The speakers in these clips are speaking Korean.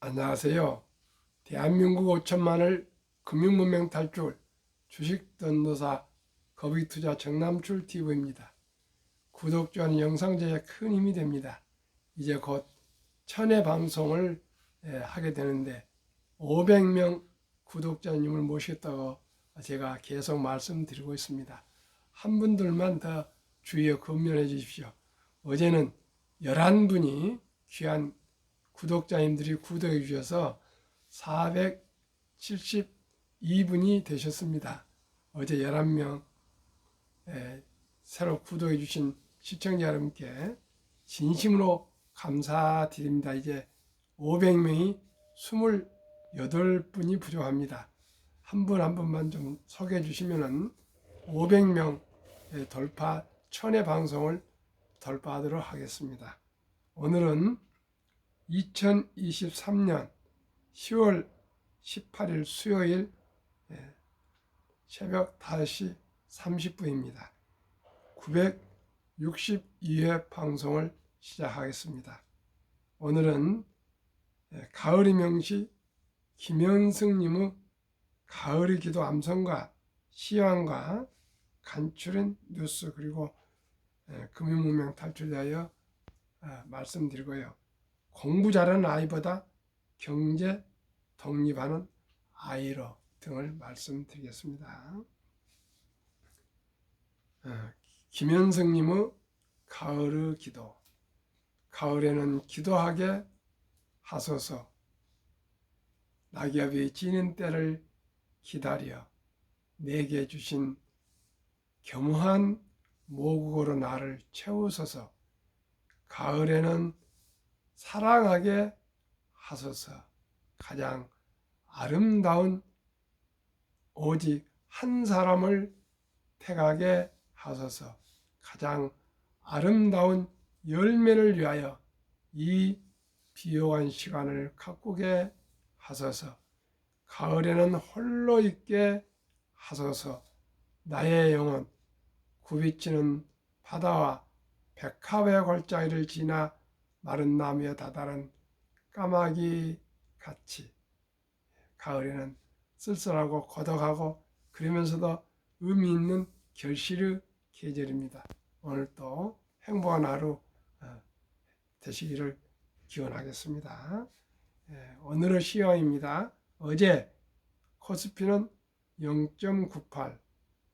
안녕하세요. 대한민국 5천만을 금융문명 탈출 주식던도사 거북이투자 정남출 TV입니다. 구독자는 영상 제작에 큰 힘이 됩니다. 이제 곧 1000회 방송을 하게 되는데 500명 구독자님을 모시겠다고 제가 계속 말씀드리고 있습니다. 한 분들만 더 주의어 근면해 주십시오. 어제는 11분이 귀한 구독자님들이 구독해 주셔서 472분이 되셨습니다. 어제 11명 새로 구독해 주신 시청자 여러분께 진심으로 감사드립니다. 이제 500명이 28분이 부족합니다. 한 분 한 분만 좀 소개해 주시면 500명 돌파 1000회 방송을 돌파하도록 하겠습니다. 오늘은 2023년 10월 18일 수요일 새벽 5시 30분입니다. 962회 방송을 시작하겠습니다. 오늘은 가을이 명시 김현승님의 가을의 기도 암송과 시황과 간추린 뉴스 그리고 금융문명 탈출에 대하여 말씀드리고요. 공부 잘하는 아이보다 경제 독립하는 아이로 등을 말씀드리겠습니다. 김현승님의 가을의 기도. 가을에는 기도하게 하소서. 낙엽이 지는 때를 기다려 내게 주신 겸허한 모국어로 나를 채우소서. 가을에는 사랑하게 하소서. 가장 아름다운 오직 한 사람을 택하게 하소서. 가장 아름다운 열매를 위하여 이 비옥한 시간을 가꾸게 하소서. 가을에는 홀로 있게 하소서. 나의 영혼 굽이치는 바다와 백합의 골짜기를 지나 마른 나무에 다다른 까마귀 같이 가을에는 쓸쓸하고 고독하고 그러면서도 의미 있는 결실의 계절입니다. 오늘도 행복한 하루 되시기를 기원하겠습니다. 오늘의 시황입니다. 어제 코스피는 0.98,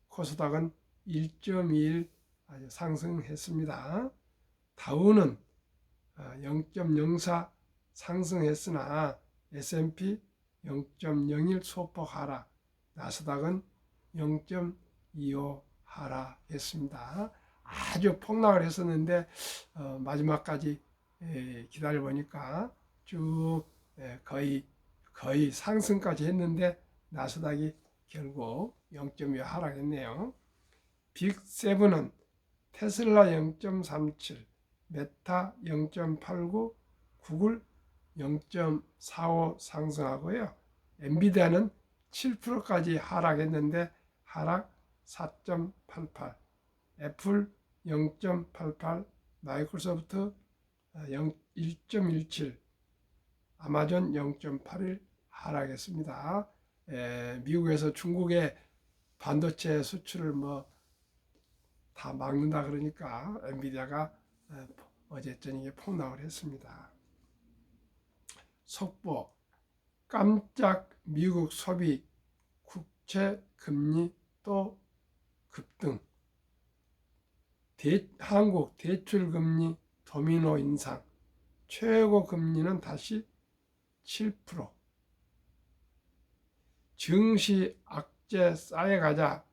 코스닥은 1.21 아주 상승했습니다. 다우는 0.04 상승했으나 S&P 0.01 소폭 하락, 나스닥은 0.25 하락했습니다. 아주 폭락을 했었는데 마지막까지 기다려 보니까 쭉 거의 상승까지 했는데 나스닥이 결국 0.25 하락했네요. 빅7은 테슬라 0.37, 메타 0.89, 구글 0.45 상승하고요. 엔비디아는 7%까지 하락했는데 하락 4.88, 애플 0.88, 마이크로소프트 1.17, 아마존 0.81 하락했습니다. 미국에서 중국의 반도체 수출을 다 막는다 그러니까 엔비디아가 어제 저녁에 폭락을 했습니다. 속보 깜짝 미국 소비 국채 금리 또 급등, 한국 대출 금리 도미노 인상, 최고 금리는 다시 7%, 증시 악재 쌓여가자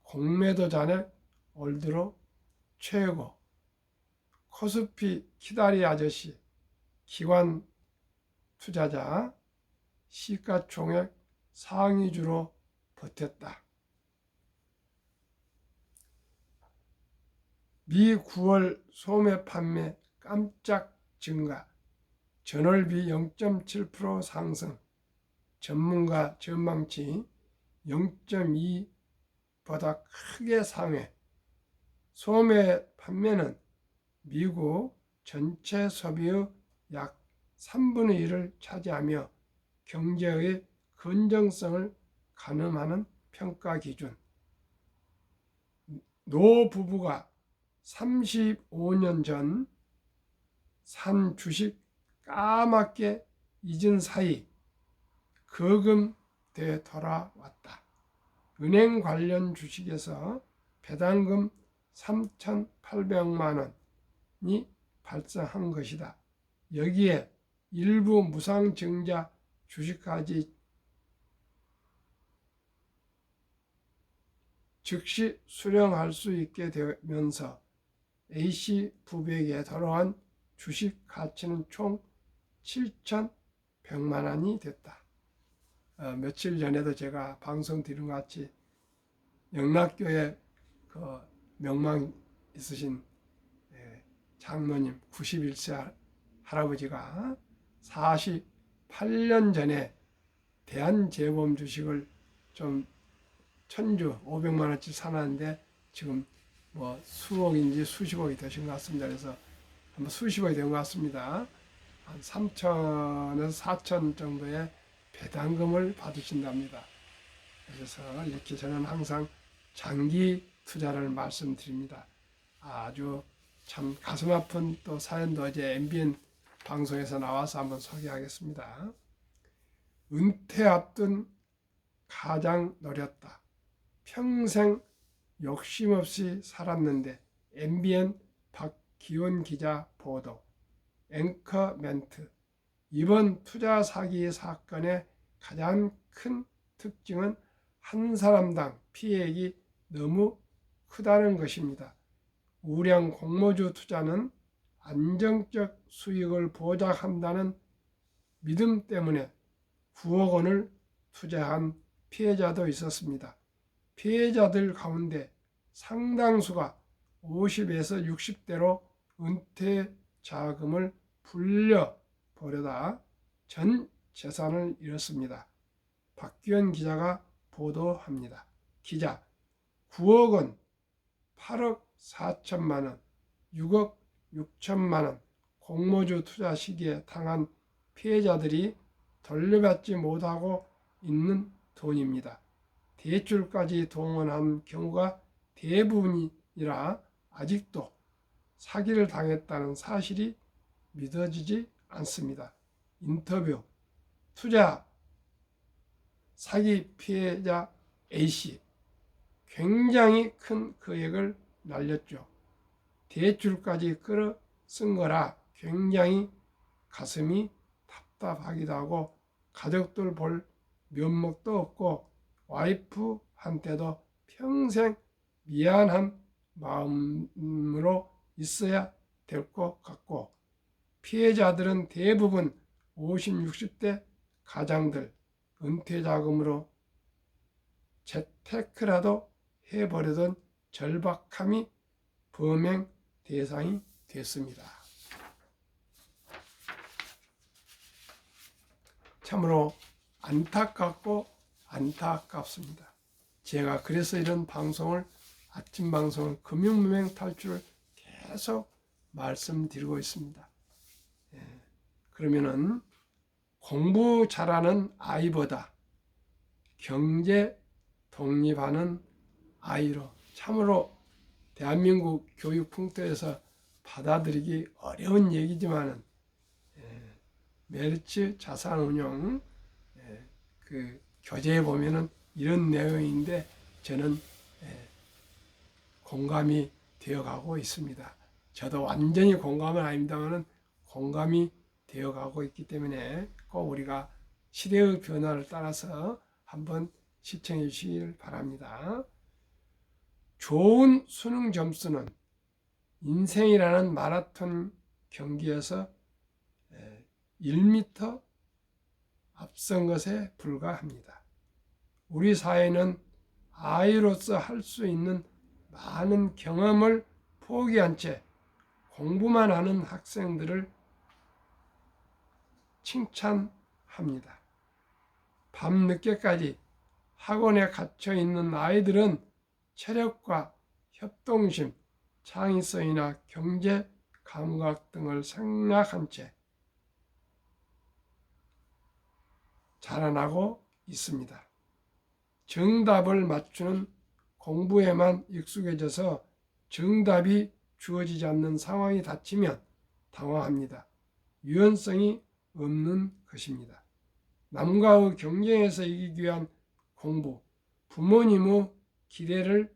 공매도 잔액 올 들어 최고, 코스피 키다리 아저씨 기관 투자자 시가총액 상위주로 버텼다. 미 9월 소매 판매 깜짝 증가, 전월비 0.7% 상승, 전문가 전망치 0.2보다 크게 상회. 소매 판매는 미국 전체 소비의 약 3분의 1을 차지하며 경제의 건전성을 가늠하는 평가 기준. 노 부부가 35년 전 산 주식 까맣게 잊은 사이 거금돼 돌아왔다. 은행 관련 주식에서 배당금 3,800만 원이 발생한 것이다. 여기에 일부 무상증자 주식까지 즉시 수령할 수 있게 되면서 A씨 부부에게 돌아온 주식 가치는 총 7,100만 원이 됐다. 며칠 전에도 제가 방송 드린 것 같이 영락교회 그 명망 있으신 장로님 91세 할아버지가 48년 전에 대한재범 주식을 좀 천주 500만 원치 사놨는데 지금 뭐 수억인지 수십억이 되신 것 같습니다. 그래서 한번 수십억이 된 것 같습니다. 한 3천에서 4천 정도의 배당금을 받으신답니다. 그래서 이렇게 저는 항상 장기 투자를 말씀드립니다. 아주 참 가슴 아픈 또 사연도 어제 MBN 방송에서 나와서 한번 소개하겠습니다. 은퇴 앞둔 가장 노렸다. 평생 욕심 없이 살았는데 MBN 박기훈 기자 보도. 앵커 멘트. 이번 투자 사기 사건의 가장 큰 특징은 한 사람당 피해액이 너무 크다는 것입니다. 우량 공모주 투자는 안정적 수익을 보장한다는 믿음 때문에 9억 원을 투자한 피해자도 있었습니다. 피해자들 가운데 상당수가 50에서 60대로 은퇴 자금을 불려버려다 전 재산을 잃었습니다. 박기현 기자가 보도합니다. 기자, 9억 원, 8억 4천만 원, 6억 6천만 원 공모주 투자 시기에 당한 피해자들이 돌려받지 못하고 있는 돈입니다. 대출까지 동원한 경우가 대부분이라 아직도 사기를 당했다는 사실이 믿어지지 않습니다. 인터뷰. 투자 사기 피해자 A씨. 굉장히 큰 금액을 날렸죠. 대출까지 끌어 쓴 거라 굉장히 가슴이 답답하기도 하고 가족들 볼 면목도 없고 와이프한테도 평생 미안한 마음으로 있어야 될 것 같고 피해자들은 대부분 50, 60대 가장들 은퇴자금으로 재테크라도 해버리던 절박함이 범행 대상이 됐습니다. 참으로 안타깝고 안타깝습니다. 제가 그래서 이런 방송을 아침 방송을 금융무명 탈출을 계속 말씀드리고 있습니다. 그러면은 공부 잘하는 아이보다 경제 독립하는 아이로 참으로 대한민국 교육 풍토에서 받아들이기 어려운 얘기지만은 메르츠 자산운용 그 교재에 보면은 이런 내용인데 저는 공감이 되어가고 있습니다. 저도 완전히 공감은 아닙니다만은 공감이 되어가고 있기 때문에 꼭 우리가 시대의 변화를 따라서 한번 시청해 주시길 바랍니다. 좋은 수능 점수는 인생이라는 마라톤 경기에서 1m 앞선 것에 불과합니다. 우리 사회는 아이로서 할 수 있는 많은 경험을 포기한 채 공부만 하는 학생들을 칭찬합니다. 밤늦게까지 학원에 갇혀 있는 아이들은 체력과 협동심, 창의성이나 경제 감각 등을 생략한 채 자라나고 있습니다. 정답을 맞추는 공부에만 익숙해져서 정답이 주어지지 않는 상황이 닥치면 당황합니다. 유연성이 없는 것입니다. 남과의 경쟁에서 이기기 위한 공부, 부모님의 기대를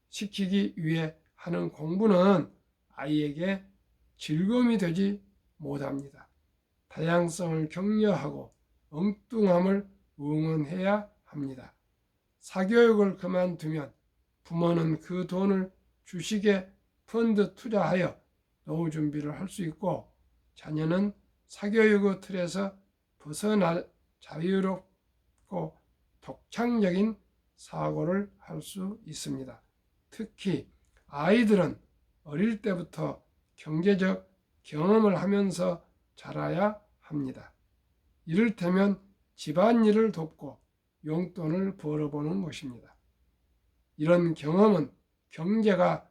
충족시키기 위해 하는 공부는 아이에게 즐거움이 되지 못합니다. 다양성을 격려하고 엉뚱함을 응원해야 합니다. 사교육을 그만두면 부모는 그 돈을 주식에 펀드 투자하여 노후 준비를 할 수 있고 자녀는 사교육의 틀에서 벗어나 자유롭고 독창적인 사고를 할 수 있습니다. 특히 아이들은 어릴 때부터 경제적 경험을 하면서 자라야 합니다. 이를테면 집안일을 돕고 용돈을 벌어보는 것입니다. 이런 경험은 경제가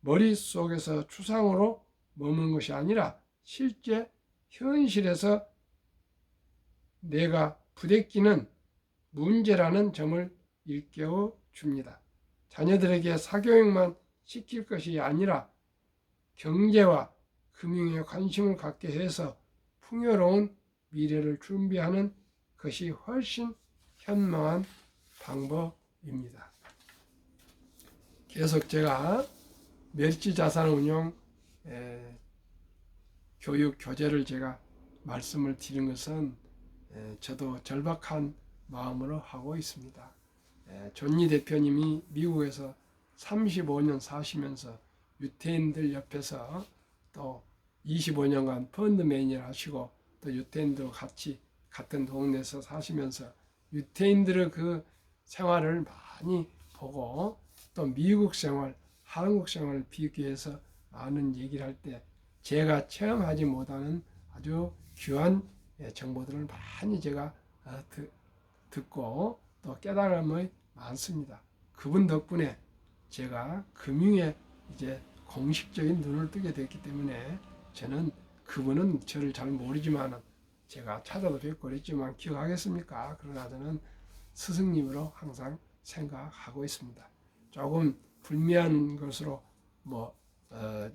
머릿속에서 추상으로 머문 것이 아니라 실제 현실에서 내가 부대끼는 문제라는 점을 일깨워 줍니다. 자녀들에게 사교육만 시킬 것이 아니라 경제와 금융에 관심을 갖게 해서 풍요로운 미래를 준비하는 것이 훨씬 현명한 방법입니다. 계속 제가 멸지자산운용 교육 교재를 제가 말씀을 드린 것은 저도 절박한 마음으로 하고 있습니다. 존니 대표님이 미국에서 35년 사시면서 유태인들 옆에서 또 25년간 펀드 매니저를 하시고 또 유태인들과 같이 같은 동네에서 사시면서 유태인들의 그 생활을 많이 보고 또 미국 생활, 한국 생활을 비교해서 많은 얘기를 할 때 제가 체험하지 못하는 아주 귀한 정보들을 많이 제가 듣고 또 깨달음이 많습니다. 그분 덕분에 제가 금융에 이제 공식적인 눈을 뜨게 됐기 때문에 저는 그분은 저를 잘 모르지만 제가 찾아도 뵙고 그랬지만 기억하겠습니까? 그러나 저는 스승님으로 항상 생각하고 있습니다. 조금 불미한 것으로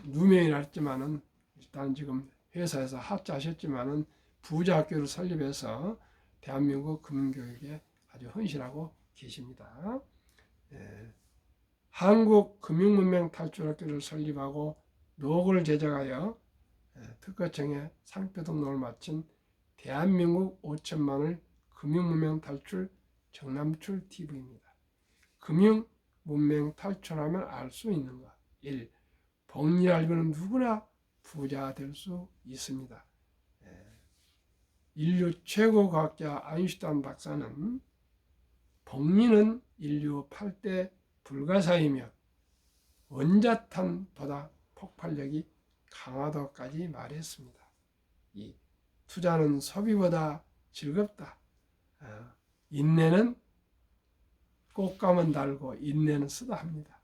누명이라 했지만은 일단 지금 회사에서 합자하셨지만은 부자 학교를 설립해서 대한민국 금융교육에 아주 헌신하고 계십니다. 한국 금융문명 탈출학교를 설립하고 노고를 제작하여 특허청에 상표 등록을 마친 대한민국 5천만을 금융문명 탈출 정남출 TV입니다. 금융문명 탈출하면 알 수 있는 것. 1. 복리 알고는 누구나 부자 될 수 있습니다. 인류 최고 과학자 아인슈타인 박사는 복리는 인류 8대 불가사이며 원자탄보다 폭발력이 강하다고까지 말했습니다. 2. 투자는 소비보다 즐겁다. 인내는 꽃감은 달고 인내는 쓰다 합니다.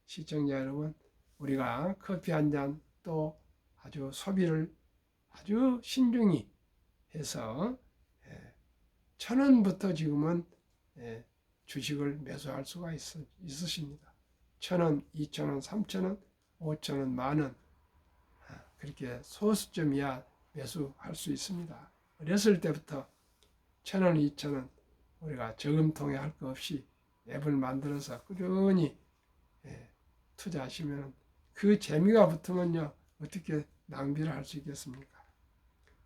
시청자 여러분, 우리가 커피 한 잔 또 아주 소비를 아주 신중히 해서 1,000원부터 지금은 주식을 매수할 수가 있으십니다. 1,000원, 2,000원, 3,000원, 5,000원, 만원 그렇게 소수점이야 매수할 수 있습니다. 어렸을 때부터 1,000원, 2,000원 우리가 저금통에 할 거 없이 앱을 만들어서 꾸준히 투자하시면 그 재미가 붙으면요 어떻게 낭비를 할 수 있겠습니까?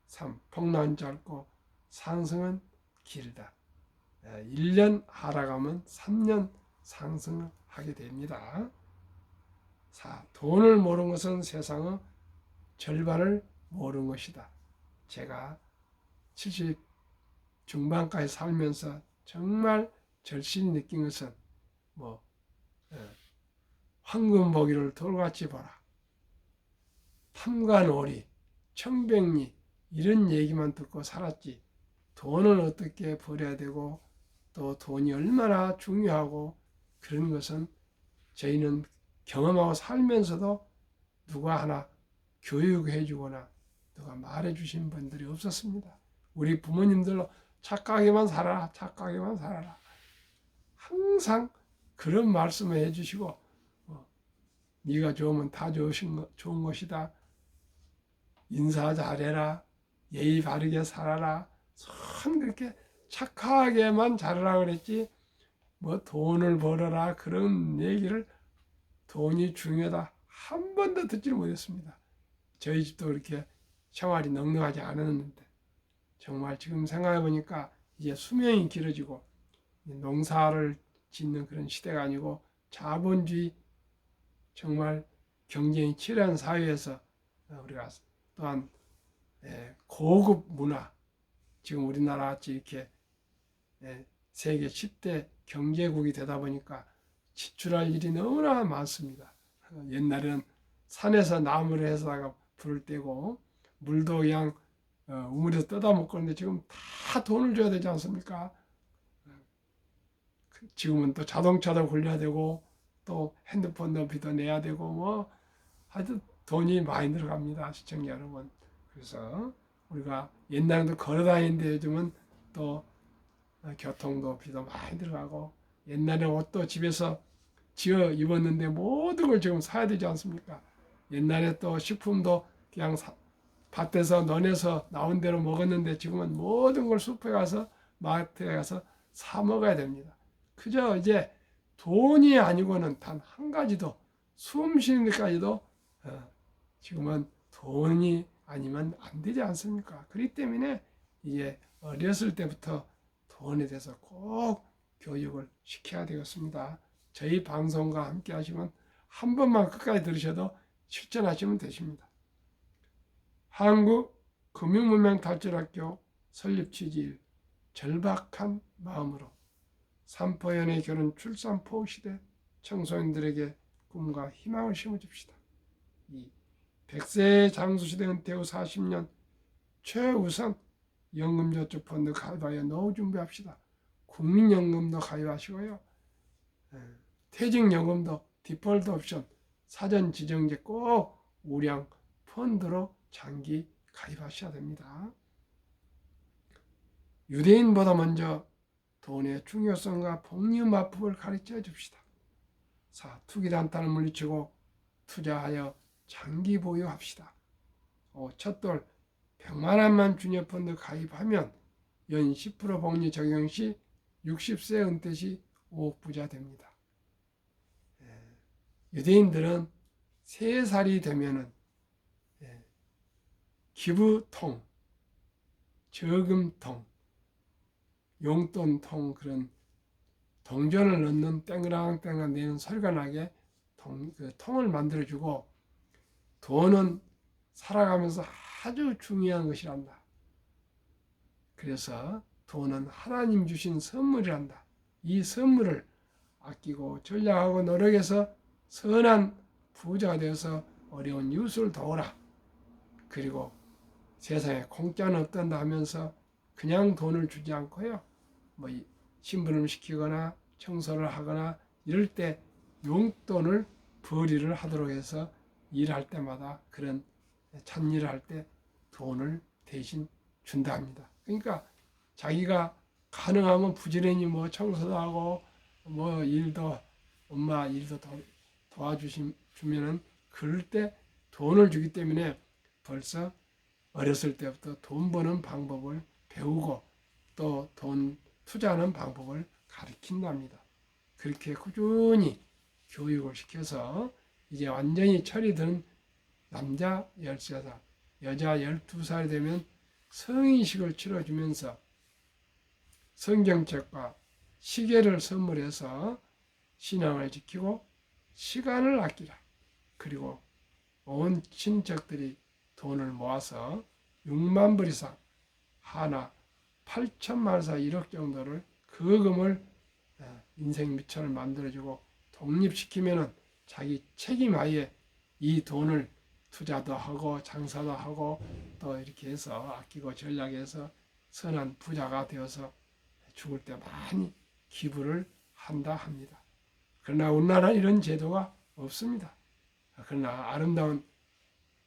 3. 폭락은 짧고 상승은 길다. 1년 하락하면 3년 상승을 하게 됩니다. 4. 돈을 모르는 것은 세상의 절반을 모르는 것이다. 제가 70 중반까지 살면서 정말 절실히 느낀 것은 황금 보기를 돌같이 보라. 탐관오리, 청백리 이런 얘기만 듣고 살았지. 돈을 어떻게 벌여야 되고 또 돈이 얼마나 중요하고 그런 것은 저희는 경험하고 살면서도 누가 하나 교육해 주거나 누가 말해주신 분들이 없었습니다. 우리 부모님들로 착하게만 살아라, 착하게만 살아라. 항상 그런 말씀을 해주시고, 네가 좋으면 다 좋은 것이다. 인사 잘해라, 예의 바르게 살아라. 참 그렇게 착하게만 살아라 그랬지, 뭐 돈을 벌어라 그런 얘기를, 돈이 중요하다 한 번도 듣지를 못했습니다. 저희 집도 그렇게 생활이 넉넉하지 않았는데, 정말 지금 생각해 보니까 이제 수명이 길어지고 농사를 짓는 그런 시대가 아니고 자본주의, 정말 경쟁이 치열한 사회에서 우리가 또한 고급 문화, 지금 우리나라 같이 이렇게 세계 10대 경제국이 되다 보니까 지출할 일이 너무나 많습니다. 옛날에는 산에서 나무를 해서다가 불을 떼고 물도 그냥 우물에서 떠다 먹고 그런데 지금 다 돈을 줘야 되지 않습니까? 지금은 또 자동차도 굴려야 되고 또 핸드폰도 비도 내야 되고 뭐 하여튼 돈이 많이 들어갑니다, 시청자 여러분. 그래서 우리가 옛날에도 걸어 다니는데 요즘은 또 교통도 비도 많이 들어가고, 옛날에 옷도 집에서 지어 입었는데 모든 걸 지금 사야 되지 않습니까? 옛날에 또 식품도 그냥 밭에서 논에서 나온 대로 먹었는데 지금은 모든 걸 숲에 가서 마트에 가서 사 먹어야 됩니다. 그저 이제 돈이 아니고는 단 한 가지도, 숨 쉬는 데까지도 지금은 돈이 아니면 안 되지 않습니까? 그렇기 때문에 이제 어렸을 때부터 돈에 대해서 꼭 교육을 시켜야 되겠습니다. 저희 방송과 함께 하시면 한 번만 끝까지 들으셔도 실천하시면 되십니다. 한국금융문명탈출학교 설립 취지일, 절박한 마음으로 삼포연의 결혼 출산포 시대 청소년들에게 꿈과 희망을 심어줍시다. 2. 100세 장수시대 은퇴 후 40년 최우선 연금저축펀드 가입하여 노후 준비합시다. 국민연금도 가입하시고요. 퇴직연금도 디폴트 옵션, 사전 지정제 꼭 우량 펀드로 장기 가입하셔야 됩니다. 유대인보다 먼저 돈의 중요성과 복리마법을 가르쳐 줍시다. 4. 투기단타를 물리치고 투자하여 장기 보유합시다. 5. 첫돌 100만 원만 주녀펀드 가입하면 연 10% 복리 적용 시 60세 은퇴 시 5억 부자 됩니다. 유대인들은 3살이 되면은 기부통, 저금통, 용돈통, 그런 동전을 넣는 땡그랑땡그랑 내는 소리가 나게 그 통을 만들어주고, 돈은 살아가면서 아주 중요한 것이란다. 그래서 돈은 하나님 주신 선물이란다. 이 선물을 아끼고 전략하고 노력해서 선한 부자가 되어서 어려운 이웃을 도우라. 그리고 세상에 공짜는 없단다 하면서 그냥 돈을 주지 않고요, 뭐 신분을 시키거나 청소를 하거나 이럴 때 용돈을 벌이를 하도록 해서 일할 때마다, 그런 찬일을 할 때 돈을 대신 준다 합니다. 그러니까 자기가 가능하면 부지런히 뭐 청소도 하고 뭐 일도, 엄마 일도 도와주면은 그럴 때 돈을 주기 때문에 벌써 어렸을 때부터 돈 버는 방법을 배우고 또 돈 투자하는 방법을 가르친답니다. 그렇게 꾸준히 교육을 시켜서 이제 완전히 철이 든 남자 13살, 여자 12살이 되면 성인식을 치러주면서 성경책과 시계를 선물해서 신앙을 지키고 시간을 아끼라. 그리고 온 친척들이 돈을 모아서 6만 불 이상, 하나 8천만에서 1억 정도를 거금을 인생 미천을 만들어주고 독립시키면은 자기 책임하에 이 돈을 투자도 하고 장사도 하고 또 이렇게 해서 아끼고 전략해서 선한 부자가 되어서 죽을 때 많이 기부를 한다 합니다. 그러나 우리나라는 이런 제도가 없습니다. 그러나 아름다운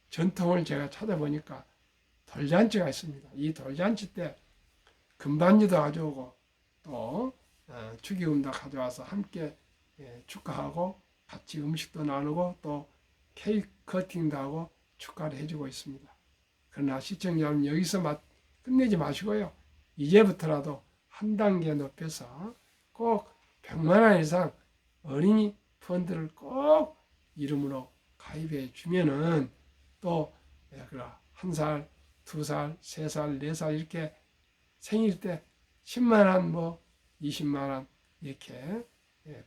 전통을 제가 찾아보니까 돌잔치가 있습니다. 이 돌잔치 때 금반지도 가져오고 또 축의금도 가져와서 함께 축하하고 같이 음식도 나누고 또 케이크 커팅도 하고 축하를 해주고 있습니다. 그러나 시청자 여러분 여기서 끝내지 마시고요. 이제부터라도 한 단계 높여서 꼭 100만 원 이상 어린이 펀드를 꼭 이름으로 가입해 주면은 또 한 살, 두 살, 세 살, 네 살 이렇게 생일 때 10만 원, 뭐 20만 원 이렇게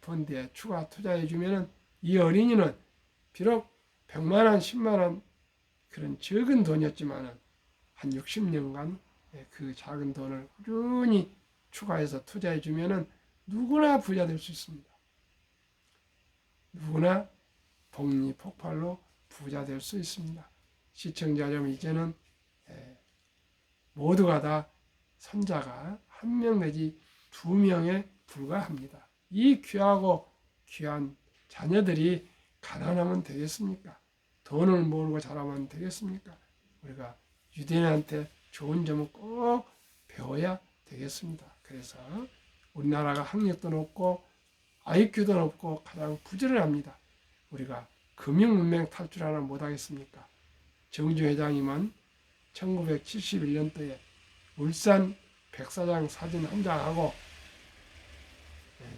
펀드에 추가 투자해 주면은 이 어린이는 비록 100만 원, 10만 원 그런 적은 돈이었지만은 한 60년간 그 작은 돈을 꾸준히 추가해서 투자해 주면은 누구나 부자 될 수 있습니다. 누구나 복리 폭발로 부자 될 수 있습니다. 시청자 여러분 이제는 모두가 다 손자가 한 명 내지 두 명에 불과합니다. 이 귀하고 귀한 자녀들이 가난하면 되겠습니까? 돈을 모으고 자라면 되겠습니까? 우리가 유대인한테 좋은 점은 꼭 배워야 되겠습니다. 그래서 우리나라가 학력도 높고 IQ도 높고 가장 부지런합니다. 우리가 금융문맹 탈출하나 못하겠습니까? 정주 회장님은 1971년도에 울산 백사장 사진 한 장하고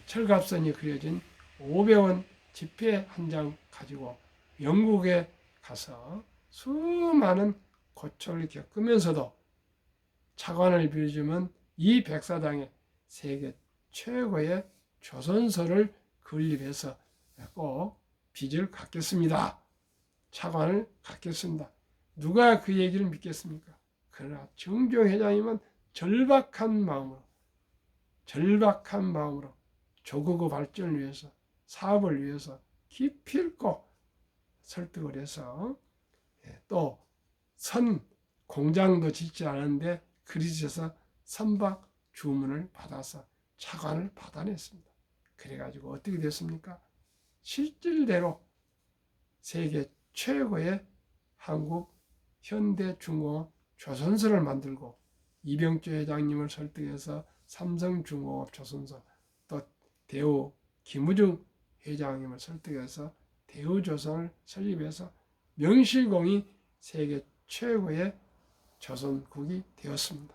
철갑선이 그려진 500원 지폐 한 장 가지고 영국에 가서 수많은 고초를 겪으면서도 차관을 빌어주면 이 백사장에 세계 최고의 조선소를 건립해서 꼭 빚을 갚겠습니다. 차관을 갚겠습니다. 누가 그 얘기를 믿겠습니까? 그러나 정종 회장님은 절박한 마음으로 조국의 발전을 위해서 사업을 위해서 깊이 있고 설득을 해서 또 선 공장도 짓지 않았는데 그리스에서 선박 주문을 받아서 차관을 받아냈습니다. 그래가지고 어떻게 됐습니까? 실질대로 세계 최고의 한국 현대중공업 조선소를 만들고 이병주 회장님을 설득해서 삼성중공업 조선소 또 대우 김우중 회장님을 설득해서 대우조선을 설립해서 명실공히 세계 최고의 조선국이 되었습니다.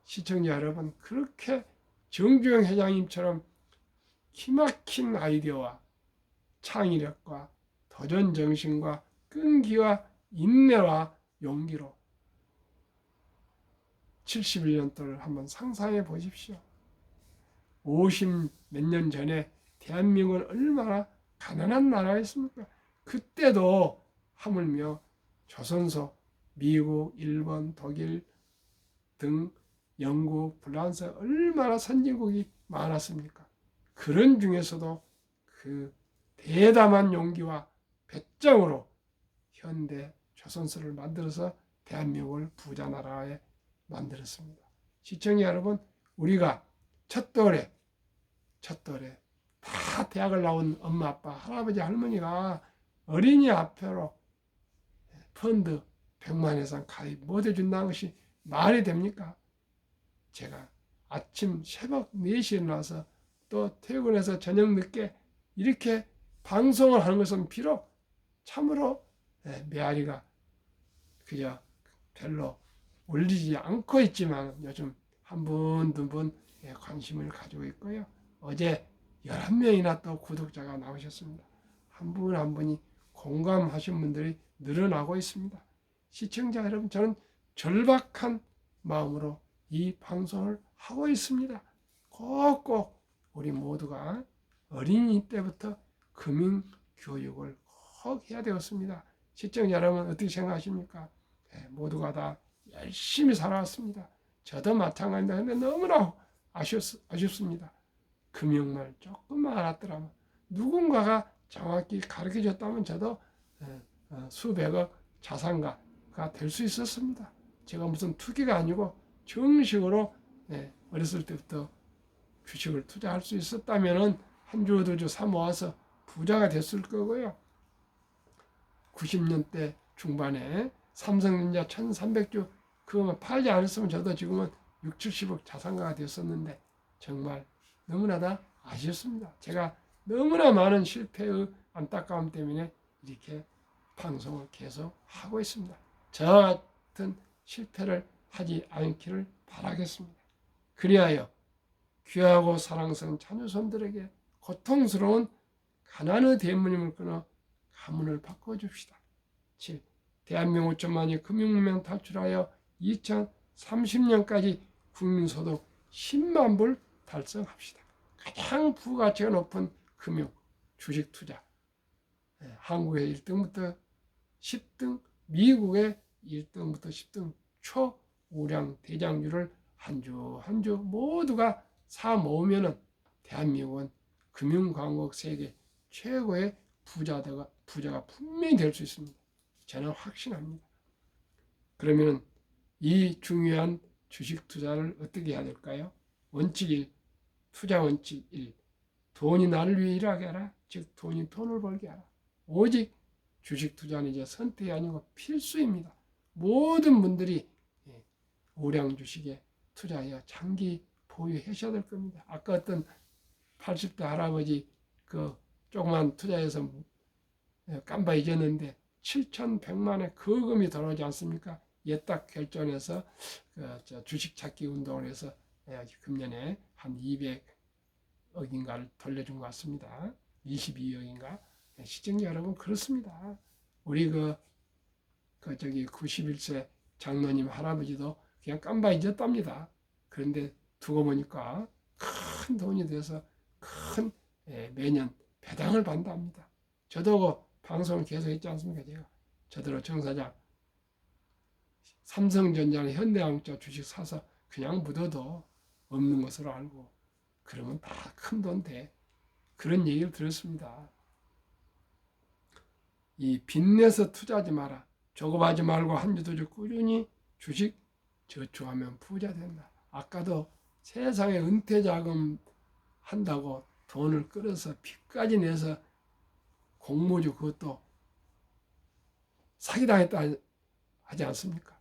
시청자 여러분, 그렇게 정주영 회장님처럼 기막힌 아이디어와 창의력과 도전정신과 끈기와 인내와 용기로 71년도를 한번 상상해 보십시오. 50 몇 년 전에 대한민국은 얼마나 가난한 나라였습니까? 그때도 하물며 조선소, 미국, 일본, 독일 등 영국, 프랑스 얼마나 선진국이 많았습니까? 그런 중에서도 그 대담한 용기와 배짱으로 현대 조선소를 만들어서 대한민국을 부자 나라에 만들었습니다. 시청자 여러분, 우리가 첫 돌에 다 대학을 나온 엄마, 아빠, 할아버지, 할머니가 어린이 앞으로 펀드 100만 이상 가입 못 해준다는 것이 말이 됩니까? 제가 아침 새벽 4시에 나와서 또 퇴근해서 저녁 늦게 이렇게 방송을 하는 것은 비록 참으로 메아리가 그저 별로 올리지 않고 있지만 요즘 한 분, 두 분 관심을 가지고 있고요. 어제 11명이나 또 구독자가 나오셨습니다. 한 분 한 분이 공감하신 분들이 늘어나고 있습니다. 시청자 여러분, 저는 절박한 마음으로 이 방송을 하고 있습니다. 꼭꼭 우리 모두가 어린이 때부터 금융교육을 꼭 해야 되었습니다. 시청자 여러분 어떻게 생각하십니까? 모두가 다 열심히 살아왔습니다. 저도 마찬가지인데 근데 너무나 아쉽습니다. 금융말 조금만 알았더라면 누군가가 정확히 가르쳐줬다면 저도 수백억 자산가가 될 수 있었습니다. 제가 무슨 투기가 아니고 정식으로 어렸을 때부터 주식을 투자할 수 있었다면 한 주, 두 주 사모아서 부자가 됐을 거고요. 90년대 중반에 삼성전자 1300주 그거만 팔지 않았으면 저도 지금은 6, 70억 자산가가 됐었는데 정말 너무나 다 아쉬웠습니다. 제가 너무나 많은 실패의 안타까움 때문에 이렇게 방송을 계속 하고 있습니다. 저와 같은 실패를 하지 않기를 바라겠습니다. 그리하여 귀하고 사랑스러운 자녀손들에게 고통스러운 가난의 대문임을 끊어 가문을 바꿔줍시다. 7. 대한민국 5천만이 금융문명 탈출하여 2030년까지 국민소득 10만 불 달성합시다. 가장 부가치가 높은 금융, 주식 투자. 한국의 1등부터 10등, 미국의 1등부터 10등 초우량 대장주를 한 주 한 주 모두가 사 모으면은 대한민국은 금융강국 세계 최고의 부자가 분명히 될 수 있습니다. 저는 확신합니다. 그러면 이 중요한 주식 투자를 어떻게 해야 될까요? 원칙 1, 투자 원칙 1, 돈이 나를 위해 일하게 하라. 즉 돈이 돈을 벌게 하라. 오직 주식 투자는 이제 선택이 아니고 필수입니다. 모든 분들이 우량 주식에 투자하여 장기 보유하셔야 될 겁니다. 아까 어떤 80대 할아버지 그 조그만 투자해서 깜바 잊었는데 7,100만의 거금이 들어오지 않습니까? 예딱 결정해서 주식 찾기 운동을 해서 금년에 한 200억인가를 돌려준 것 같습니다. 22억인가? 시청자 여러분 그렇습니다. 우리 91세 장로님 할아버지도 그냥 깜바 잊었답니다. 그런데 두고 보니까 큰 돈이 돼서 큰 매년 배당을 받는답니다. 저도 방송을 계속 했지 않습니까? 저더러 정사장 삼성전자나 현대자동차 주식 사서 그냥 묻어도 없는 것으로 알고 그러면 다 큰 돈 돼. 그런 얘기를 들었습니다. 이 빚내서 투자하지 마라. 조급하지 말고 한 주 두 주 꾸준히 주식 저축하면 부자 된다. 아까도 세상에 은퇴자금 한다고 돈을 끌어서 빚까지 내서 공모주 그것도 사기당했다 하지 않습니까?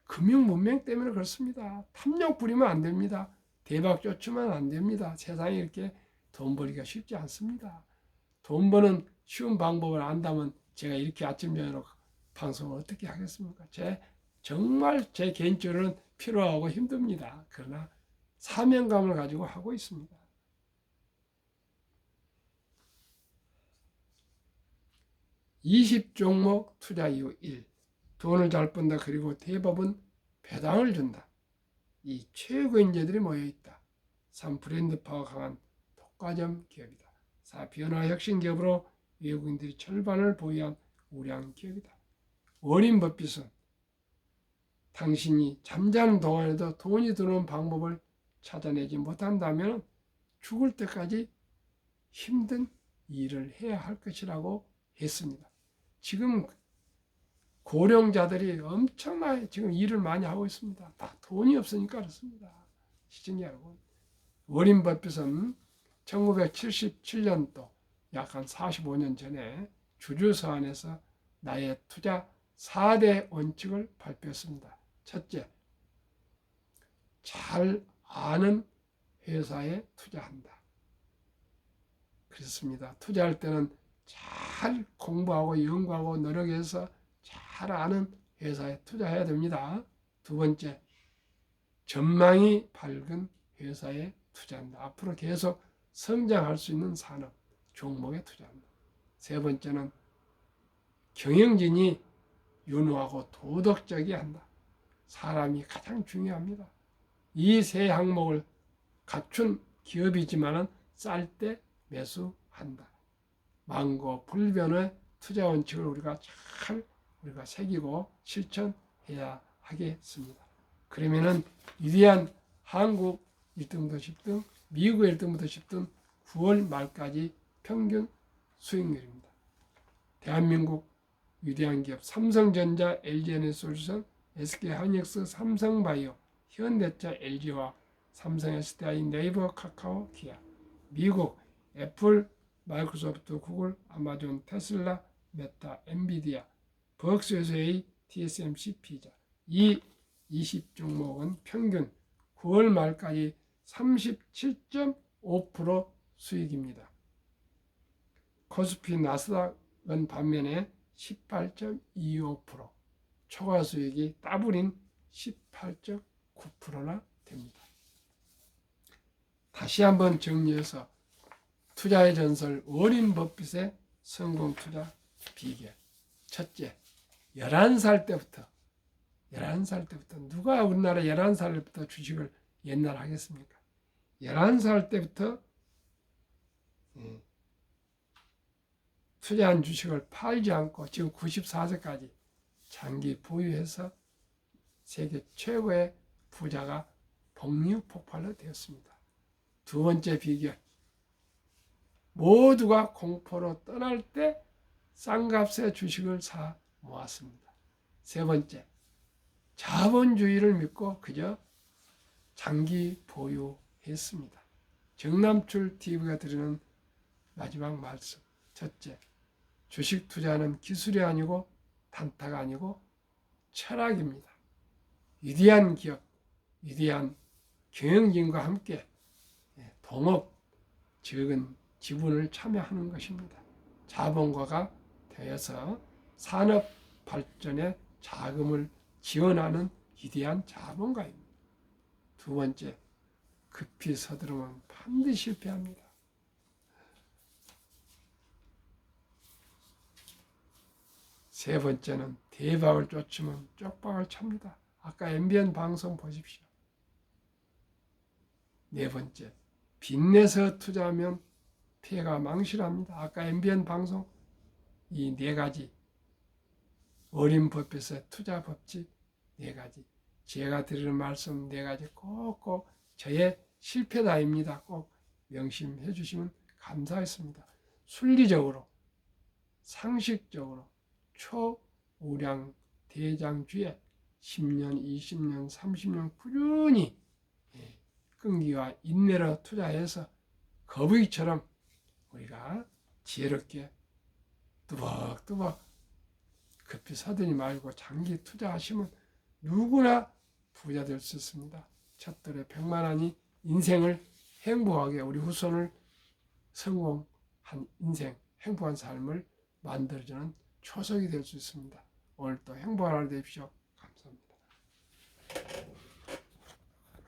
금융문명 때문에 그렇습니다. 탐욕 부리면 안 됩니다. 대박 쫓으면 안 됩니다. 세상에 이렇게 돈 벌기가 쉽지 않습니다. 돈 버는 쉬운 방법을 안다면 제가 이렇게 아침 저녁으로 방송을 어떻게 하겠습니까? 정말 제 개인적으로는 필요하고 힘듭니다. 그러나 사명감을 가지고 하고 있습니다. 20종목 투자 이후 1. 돈을 잘 번다. 그리고 대법은 배당을 준다. 이 최고 인재들이 모여있다. 3. 브랜드 파워 강한 독과점 기업이다. 4. 변화 혁신 기업으로 외국인들이 절반을 보유한 우량 기업이다. 워린 버핏은 당신이 잠자는 동안에도 돈이 들어오는 방법을 찾아내지 못한다면 죽을 때까지 힘든 일을 해야 할 것이라고 했습니다. 지금 고령자들이 엄청나게 지금 일을 많이 하고 있습니다. 다 돈이 없으니까 그렇습니다. 시청자 여러분, 워린 버핏은 1977년도 약 한 45년 전에 주주서한에서 나의 투자 4대 원칙을 발표했습니다. 첫째, 잘 아는 회사에 투자한다. 그렇습니다. 투자할 때는 잘 공부하고 연구하고 노력해서 잘 아는 회사에 투자해야 됩니다. 두 번째, 전망이 밝은 회사에 투자한다. 앞으로 계속 성장할 수 있는 산업, 종목에 투자한다. 세 번째는 경영진이 윤호하고 도덕적이어야 한다. 사람이 가장 중요합니다. 이 세 항목을 갖춘 기업이지만 쌀 때 매수한다. 만고 불변의 투자 원칙을 우리가 새기고 실천해야 하겠습니다. 그러면은 위대한 한국 1등부터 10등, 미국 1등부터 10등 9월 말까지 평균 수익률입니다. 대한민국 위대한 기업 삼성전자, LG에너지솔루션, SK하이닉스, 삼성바이오, 현대차, LG와 삼성, SDI, 네이버, 카카오, 기아. 미국 애플, 마이크로소프트, 구글, 아마존, 테슬라, 메타, 엔비디아, 버크셔 해서의 TSMC, 피자. 이 20종목은 평균 9월 말까지 37.5% 수익입니다. 코스피 나스닥은 반면에 18.25%, 초과 수익이 더블인 18.9%나 됩니다. 다시 한번 정리해서 투자의 전설 워렌 버핏의 성공 투자 비결. 첫째, 11살 때부터 누가 우리나라 11살부터 주식을 옛날 하겠습니까? 11살 때부터 투자한 주식을 팔지 않고 지금 94세까지 장기 보유해서 세계 최고의 부자가 복리후폭발로 되었습니다. 두 번째 비결, 모두가 공포로 떠날 때 싼값에 주식을 사 모았습니다. 세 번째, 자본주의를 믿고 그저 장기 보유했습니다. 정남출 TV가 드리는 마지막 말씀. 첫째, 주식 투자는 기술이 아니고 단타가 아니고 철학입니다. 위대한 기업, 위대한 경영진과 함께 동업, 적은 지분을 참여하는 것입니다. 자본가가 되어서 산업 발전에 자금을 지원하는 위대한 자본가입니다. 두 번째, 급히 서두르면 반드시 실패합니다. 세 번째는 대박을 쫓으면 쪽박을 찹니다. 아까 MBN 방송 보십시오. 네 번째, 빚내서 투자하면 피해가 망실합니다. 아까 MBN 방송 이 네 가지, 워렌 버핏의 투자 법칙 네 가지, 제가 드리는 말씀 네 가지 꼭꼭 저의 실패다입니다. 꼭 명심해 주시면 감사하겠습니다. 순리적으로, 상식적으로 초우량 대장주에 10년, 20년, 30년 꾸준히 끈기와 인내로 투자해서 거북이처럼 우리가 지혜롭게 뚜벅뚜벅 급히 서두르지 말고 장기 투자하시면 누구나 부자 될 수 있습니다. 첫돌에 100만원이 인생을 행복하게 우리 후손을 성공한 인생, 행복한 삶을 만들어주는 초석이 될 수 있습니다. 오늘도 행복한 하루 되십시오. 감사합니다.